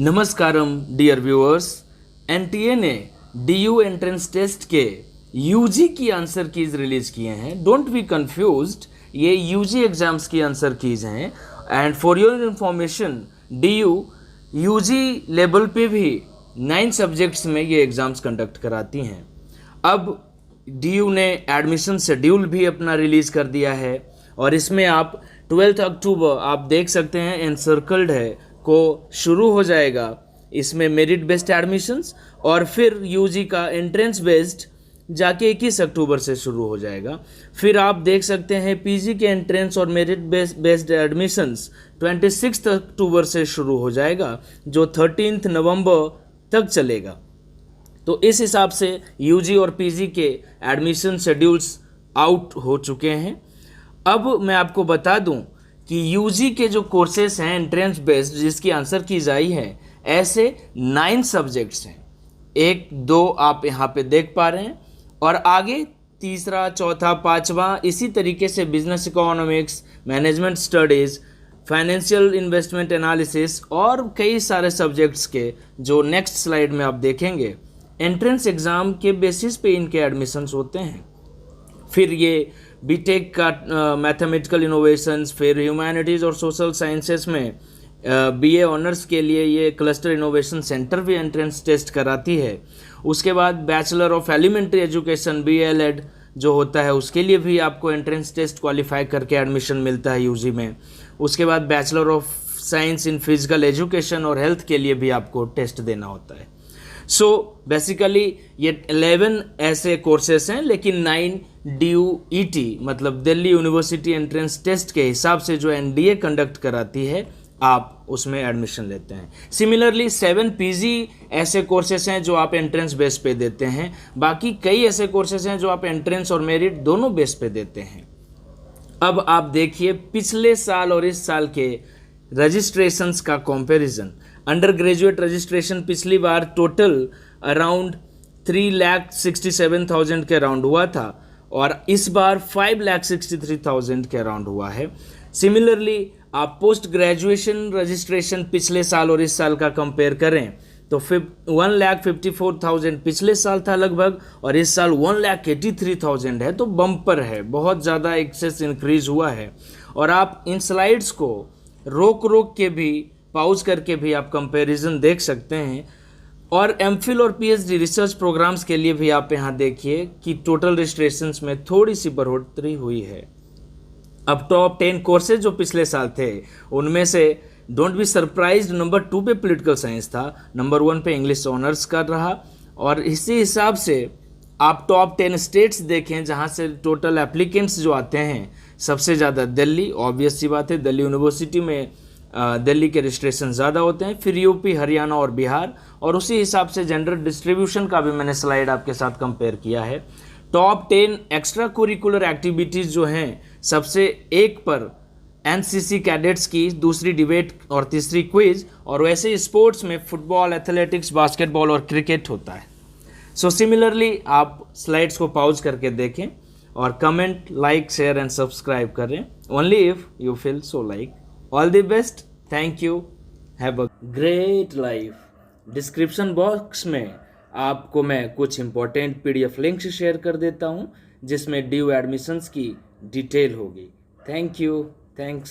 नमस्कारम dear viewers. NTA ने DU entrance test के UG की आंसर कीज रिलीज किए हैं। डोंट बी कंफ्यूज्ड, ये यूजी एग्जाम्स की आंसर कीज हैं। And for your information, DU UG level पे भी 9 सब्जेक्ट्स में ये एग्ज़ाम्स कंडक्ट कराती हैं। अब डीयू ने एडमिशन शेड्यूल भी अपना रिलीज़ कर दिया है और इसमें आप 12 अक्टूबर आप देख सकते हैं एनसर्कल्ड है को शुरू हो जाएगा। इसमें मेरिट बेस्ड एडमिशन्स और फिर यूजी का एंट्रेंस बेस्ड जाके 21 अक्टूबर से शुरू हो जाएगा। फिर आप देख सकते हैं पीजी के एंट्रेंस और मेरिट बेस्ड एडमिशन्स 26 अक्टूबर से शुरू हो जाएगा, जो 13 नवंबर तक चलेगा। तो इस हिसाब से यूजी और पीजी के एडमिशन शेड्यूल्स आउट हो चुके हैं। अब मैं आपको बता दूं कि यूजी के जो कोर्सेस हैं एंट्रेंस बेस्ड जिसकी आंसर की जाई है, ऐसे 9 सब्जेक्ट्स हैं। 1, 2 आप यहाँ पे देख पा रहे हैं और आगे तीसरा, चौथा, पांचवा इसी तरीके से business economics, management studies, financial investment analysis और कई सारे सब्जेक्ट्स के जो नेक्स्ट स्लाइड में आप देखेंगे एंट्रेंस एग्ज़ाम के बेसिस पे इनके एडमिशन्स होते हैं। फिर ये बीटेक का मैथमेटिकल इनोवेशंस, फिर ह्यूमैनिटीज़ और सोशल साइंसेस में बीए ऑनर्स के लिए ये क्लस्टर इनोवेशन सेंटर भी एंट्रेंस टेस्ट कराती है। उसके बाद bachelor of elementary education BLED जो होता है उसके लिए भी आपको एंट्रेंस टेस्ट क्वालिफाई करके एडमिशन मिलता है यूजी में। उसके बाद bachelor of science in physical education और हेल्थ के लिए भी आपको टेस्ट देना होता है। सो बेसिकली ये 11 ऐसे कोर्सेस हैं, लेकिन 9 DUET मतलब दिल्ली यूनिवर्सिटी एंट्रेंस टेस्ट के हिसाब से जो एनडीए कंडक्ट कराती है आप उसमें एडमिशन लेते हैं। सिमिलरली 7 पीजी ऐसे कोर्सेस हैं जो आप एंट्रेंस बेस पे देते हैं। बाकी कई ऐसे कोर्सेस हैं जो आप एंट्रेंस और मेरिट दोनों बेस पे देते हैं। अब आप देखिए पिछले साल और इस साल के रजिस्ट्रेशंस का कंपैरिजन। अंडर ग्रेजुएट रजिस्ट्रेशन पिछली बार टोटल अराउंड 3,67,000 के अराउंड हुआ था और इस बार 5,63,000 के अराउंड हुआ है। सिमिलरली आप पोस्ट ग्रेजुएशन रजिस्ट्रेशन पिछले साल और इस साल का कंपेयर करें तो 1,54,000 पिछले साल था लगभग और इस साल 1,83,000 है। तो बम्पर है, बहुत ज़्यादा एक्सेस इंक्रीज हुआ है। और आप इन स्लाइड्स को रोक के भी पॉज करके भी आप कंपैरिजन देख सकते हैं। और एमफिल और पीएचडी रिसर्च प्रोग्राम्स के लिए भी आप यहाँ देखिए कि टोटल रजिस्ट्रेशंस में थोड़ी सी बढ़ोतरी हुई है। अब टॉप 10 कोर्सेज जो पिछले साल थे उनमें से डोंट बी सरप्राइज्ड नंबर 2 पे पॉलिटिकल साइंस था, नंबर 1 पे इंग्लिश ऑनर्स का रहा। और इसी हिसाब से आप टॉप 10 स्टेट्स देखें जहाँ से टोटल एप्लीकेंट्स जो आते हैं सबसे ज़्यादा दिल्ली, ऑब्वियस सी बात है, दिल्ली यूनिवर्सिटी में दिल्ली के रजिस्ट्रेशन ज़्यादा होते हैं, फिर यूपी, हरियाणा और बिहार। और उसी हिसाब से जेंडर डिस्ट्रीब्यूशन का भी मैंने स्लाइड आपके साथ कंपेयर किया है। टॉप 10 एक्स्ट्रा कुरिकुलर एक्टिविटीज़ जो हैं सबसे 1 पर एनसीसी कैडेट्स की, दूसरी डिबेट और तीसरी क्विज, और वैसे ही स्पोर्ट्स में फुटबॉल, एथलेटिक्स, बास्केटबॉल और क्रिकेट होता है। सो सिमिलरली आप स्लाइड्स को पॉज करके देखें और comment, like, share and subscribe करें only if you feel so like. All the best, thank you, have a great life. Description box में आपको मैं कुछ इंपॉर्टेंट PDF लिंक्स शेयर कर देता हूँ जिसमें ड्यू एडमिशन्स की डिटेल होगी। Thank you, thanks.